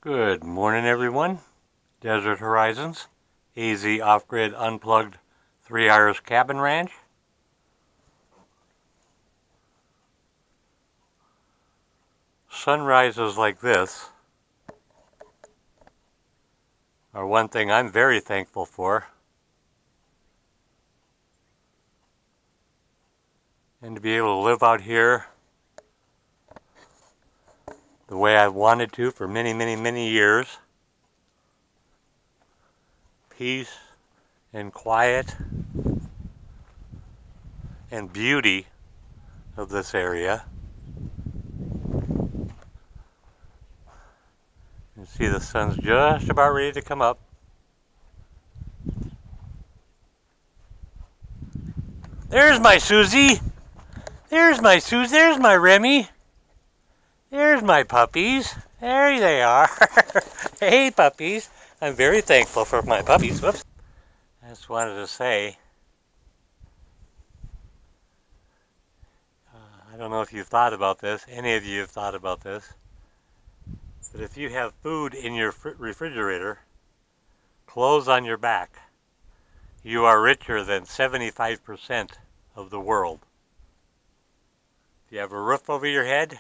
Good morning, everyone. Desert Horizons, AZ off-grid unplugged 3 hours cabin ranch. Sunrises like this are one thing I'm very thankful for. And to be able to live out here the way I've wanted to for many years. Peace and quiet and beauty of this area. You see the sun's just about ready to come up. There's my Susie! There's my Susie, there's my Remy. There's my puppies. There they are. Hey puppies. I'm very thankful for my puppies. Whoops. I just wanted to say, I don't know if you've thought about this, any of you have thought about this, but if you have food in your refrigerator, clothes on your back, you are richer than 75% of the world. If you have a roof over your head,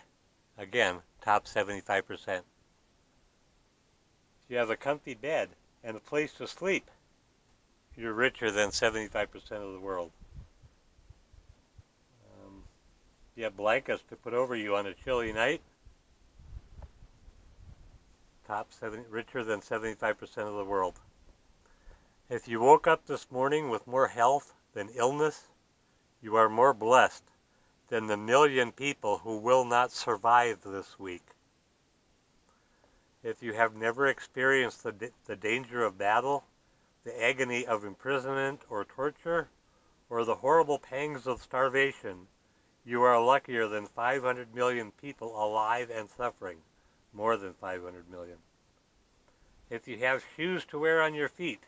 again, top 75%. If you have a comfy bed and a place to sleep, you're richer than 75% of the world. If you have blankets to put over you on a chilly night, richer than 75% of the world. If you woke up this morning with more health than illness, you are more blessed than the million people who will not survive this week. If you have never experienced the danger of battle, the agony of imprisonment or torture, or the horrible pangs of starvation, you are luckier than 500 million people alive and suffering, more than 500 million. If you have shoes to wear on your feet,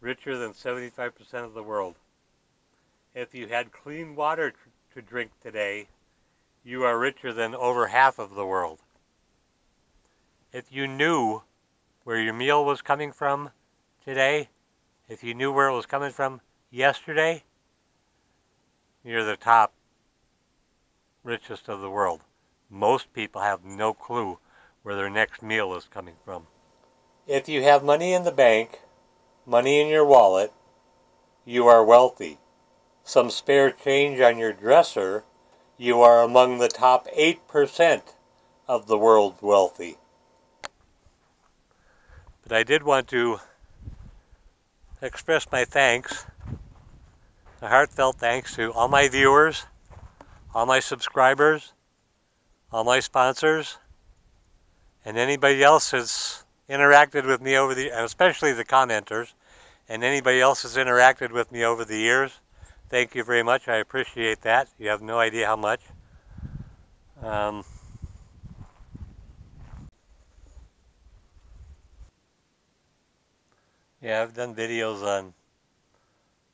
richer than 75% of the world. If you had clean water to drink today, you are richer than over half of the world. If you knew where your meal was coming from today, if you knew where it was coming from yesterday, you're the top richest of the world. Most people have no clue where their next meal is coming from. If you have money in the bank, money in your wallet, you are wealthy. Some spare change on your dresser, you are among the top 8% of the world's wealthy. But I did want to express my thanks, a heartfelt thanks to all my viewers, all my subscribers, all my sponsors, and anybody else that's interacted with me over the, especially the commenters, and anybody else that's interacted with me over the years. Thank you very much. I appreciate that. You have no idea how much. Yeah, I've done videos on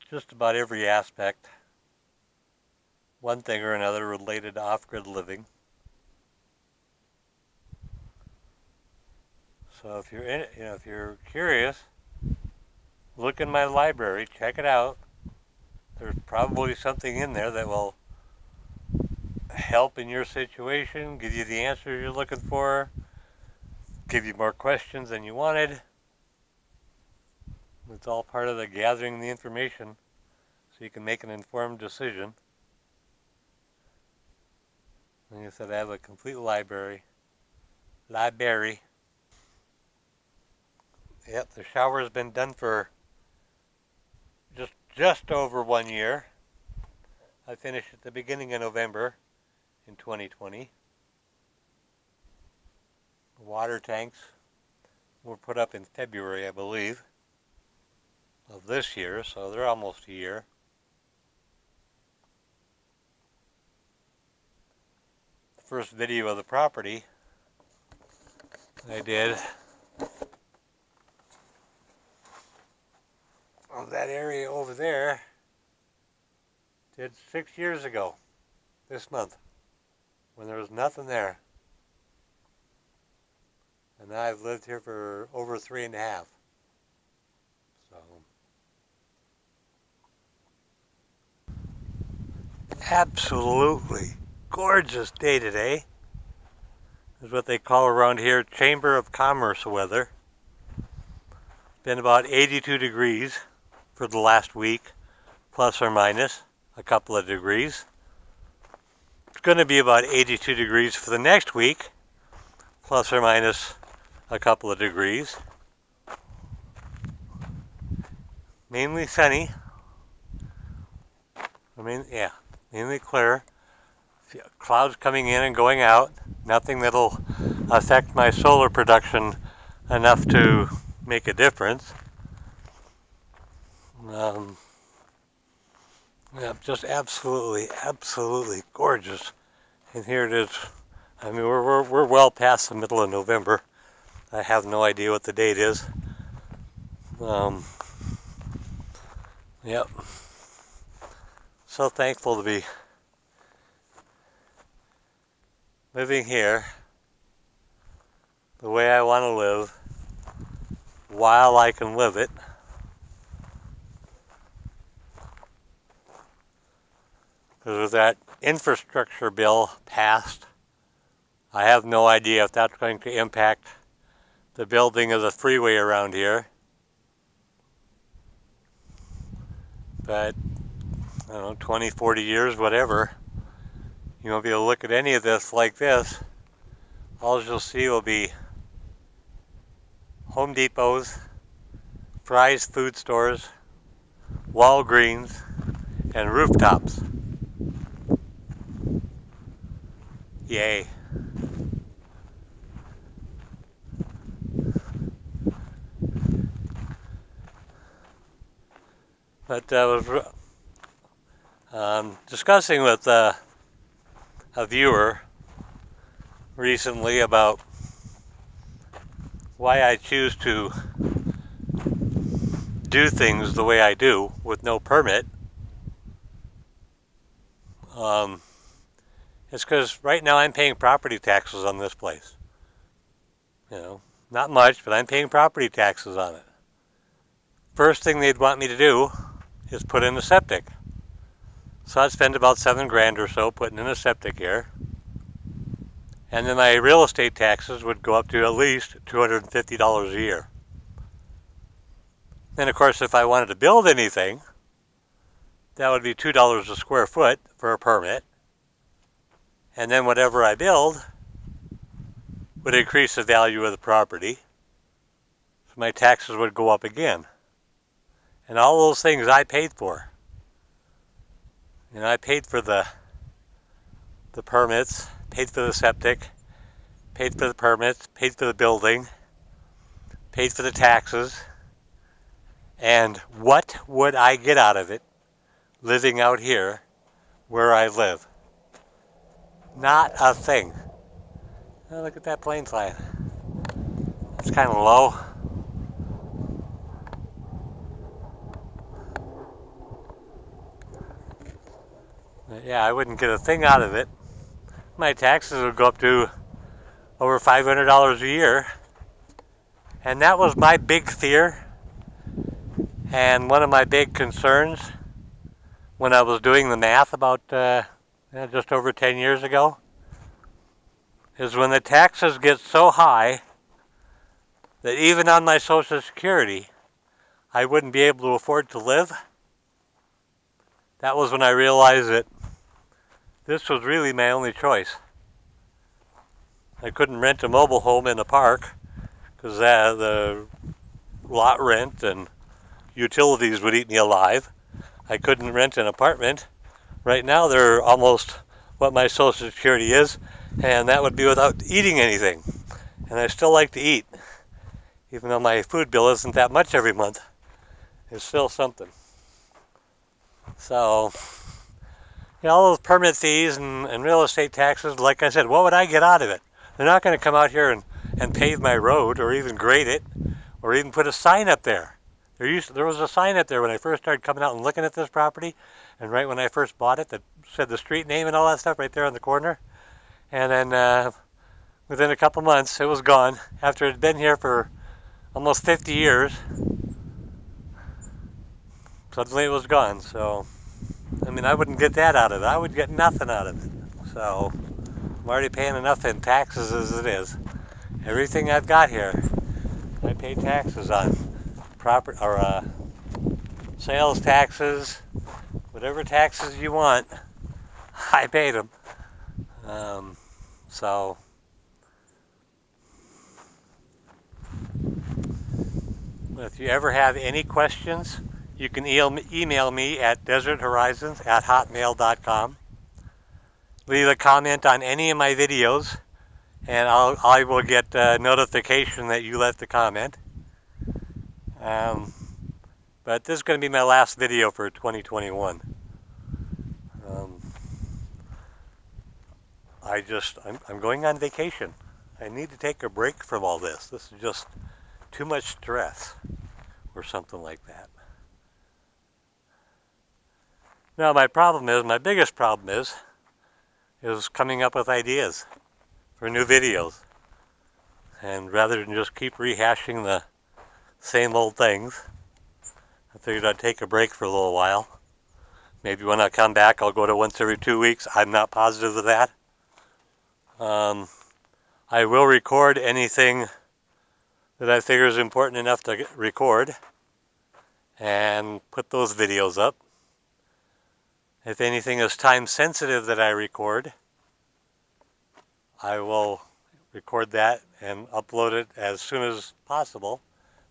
just about every aspect, one thing or another related to off-grid living. So if you're in, if you're curious, look in my library, check it out. There's probably something in there that will help in your situation, give you the answers you're looking for, give you more questions than you wanted. It's all part of the gathering the information so you can make an informed decision. Like I said, I have a complete library. Yep, the shower has been done for just over 1 year. I finished at the beginning of November in 2020. Water tanks were put up in February, I believe, of this year, so they're almost a year. The first video of the property I did of that area over there did 6 years ago this month when there was nothing there. And I've lived here for over 3.5. So, absolutely gorgeous day today. Is what they call around here Chamber of Commerce weather. Been about 82 degrees for the last week, plus or minus a couple of degrees. It's going to be about 82 degrees for the next week, plus or minus a couple of degrees. Mainly sunny. Mainly clear. Clouds coming in and going out. Nothing that'll affect my solar production enough to make a difference. Yeah, just absolutely gorgeous. And here it is. I mean, we're well past the middle of November. I have no idea what the date is. Yep. So thankful to be living here the way I want to live while I can live it. Because with that infrastructure bill passed, I have no idea if that's going to impact the building of the freeway around here. But, I don't know, 20, 40 years, whatever, you won't be able to look at any of this like this. All you'll see will be Home Depots, Fry's food stores, Walgreens, and rooftops. Yay. But I was discussing with a viewer recently about why I choose to do things the way I do with no permit. It's because right now I'm paying property taxes on this place. You know, not much, but I'm paying property taxes on it. First thing they'd want me to do is put in a septic. So I'd spend about $7,000 or so putting in a septic here. And then my real estate taxes would go up to at least $250 a year. Then of course if I wanted to build anything, that would be $2 a square foot for a permit. And then whatever I build would increase the value of the property. So my taxes would go up again. And all those things I paid for. You know, I paid for the permits, paid for the septic, paid for the permits, paid for the building, paid for the taxes. And what would I get out of it living out here where I live? Not a thing. Oh, look at that plane flying. It's kind of low. But yeah, I wouldn't get a thing out of it. My taxes would go up to over $500 a year. And that was my big fear and one of my big concerns when I was doing the math about just over 10 years ago, is when the taxes get so high that even on my Social Security, I wouldn't be able to afford to live. That was when I realized that this was really my only choice. I couldn't rent a mobile home in a park because the lot rent and utilities would eat me alive. I couldn't rent an apartment. Right now they're almost what my Social Security is, and that would be without eating anything. And I still like to eat. Even though my food bill isn't that much every month, it's still something. So, you know, all those permit fees and real estate taxes, like I said, what would I get out of it? They're not going to come out here and pave my road or even grade it or even put a sign up there. There was a sign up there when I first started coming out and looking at this property, and right when I first bought it that said the street name and all that stuff right there on the corner. And then within a couple months, it was gone. After it had been here for almost 50 years, suddenly it was gone. So, I mean, I wouldn't get that out of it. I would get nothing out of it. So, I'm already paying enough in taxes as it is. Everything I've got here, I pay taxes on. Sales taxes, whatever taxes you want, I paid them. So, if you ever have any questions, you can email me at deserthorizons@hotmail.com. Leave a comment on any of my videos, and I will get a notification that you left the comment. But this is going to be my last video for 2021. I'm going on vacation. I need to take a break from all this. This is just too much stress or something like that. Now my biggest problem is coming up with ideas for new videos. And rather than just keep rehashing the same old things, I figured I'd take a break for a little while. Maybe when I come back, I'll go to once every 2 weeks. I'm not positive of that. I will record anything that I figure is important enough to record and put those videos up. If anything is time sensitive that I record, I will record that and upload it as soon as possible.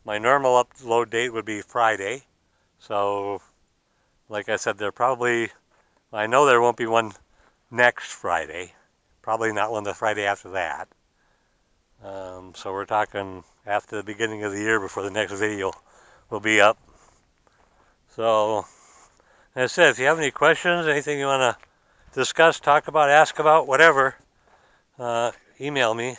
My normal upload date would be Friday. So, like I said, I know there won't be one next Friday. Probably not one the Friday after that. So we're talking after the beginning of the year before the next video will be up. So, as I said, if you have any questions, anything you want to discuss, talk about, ask about, whatever, email me.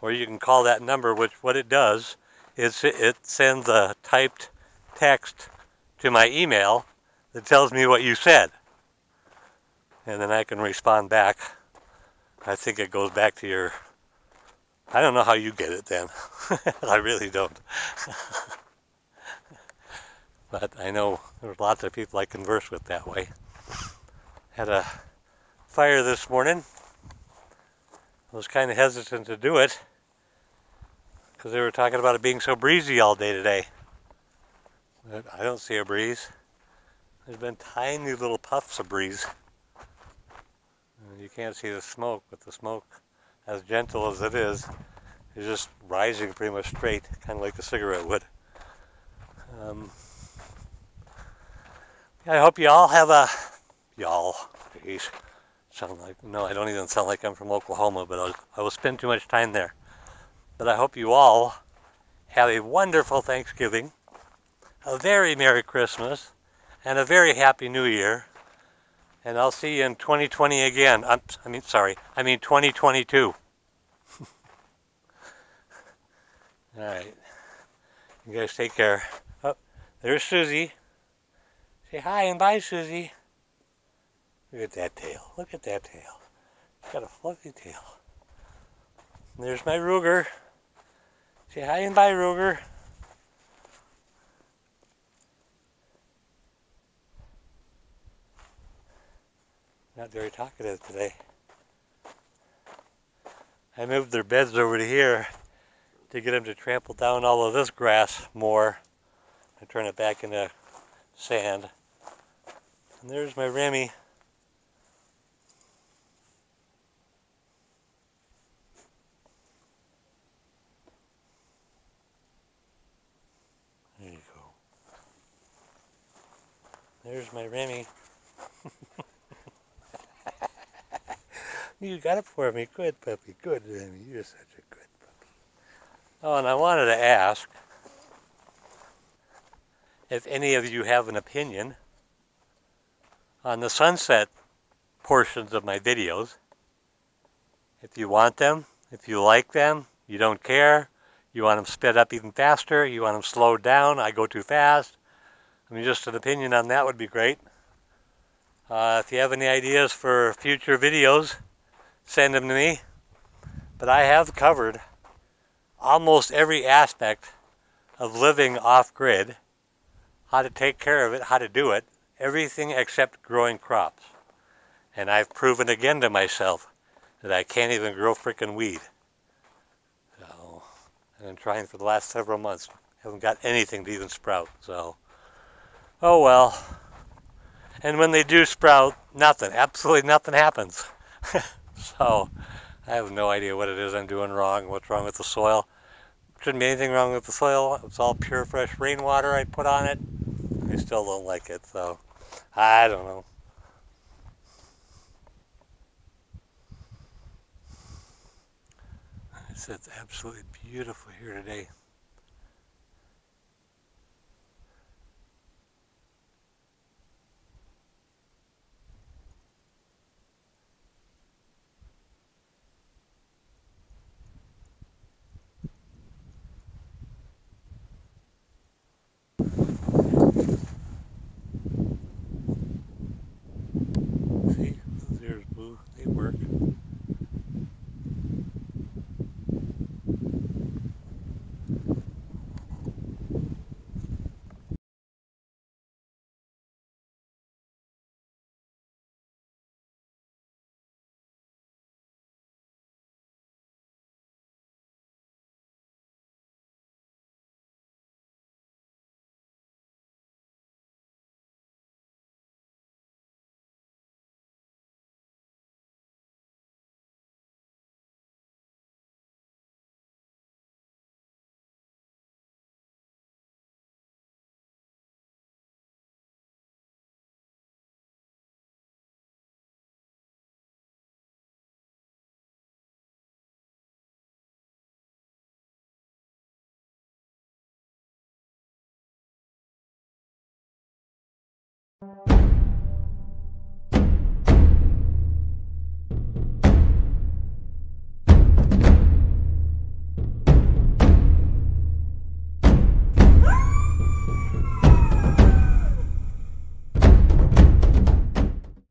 Or you can call that number, which what it does is it sends a typed text to my email that tells me what you said. And then I can respond back. I think it goes back to your... I don't know how you get it then. I really don't. But I know there's lots of people I converse with that way. Had a fire this morning. I was kind of hesitant to do it because they were talking about it being so breezy all day today. But I don't see a breeze. There's been tiny little puffs of breeze. And you can't see the smoke, but the smoke, as gentle as it is just rising pretty much straight, kind of like a cigarette would. I hope you all have a... Y'all, geez. Sound like... No, I don't even sound like I'm from Oklahoma, but I will spend too much time there. But I hope you all have a wonderful Thanksgiving, a very Merry Christmas, and a very Happy New Year. And I'll see you in 2020 again. I mean 2022. All right. You guys take care. Oh, there's Susie. Say hi and bye, Susie. Look at that tail. Look at that tail. She's got a fluffy tail. And there's my Ruger. Say hi and bye, Ruger. Not very talkative today. I moved their beds over to here to get them to trample down all of this grass more and turn it back into sand. And there's my Remy. There you go. There's my Remy. You got it for me. Good puppy. Good, Remy. You're such a good puppy. Oh, and I wanted to ask if any of you have an opinion on the sunset portions of my videos. If you want them, if you like them, you don't care, you want them sped up even faster, you want them slowed down, I go too fast. I mean, just an opinion on that would be great. If you have any ideas for future videos, send them to me. but I have covered almost every aspect of living off-grid, how to take care of it, how to do it, everything except growing crops. And I've proven again to myself that I can't even grow frickin' weed. So, I've been trying for the last several months. Haven't got anything to even sprout, so. Oh well. And when they do sprout, nothing, absolutely nothing happens. So, I have no idea what it is I'm doing wrong, what's wrong with the soil. Shouldn't be anything wrong with the soil. It's all pure, fresh rainwater I put on it. I still don't like it, so I don't know. It's absolutely beautiful here today. See, those ears blue, they work.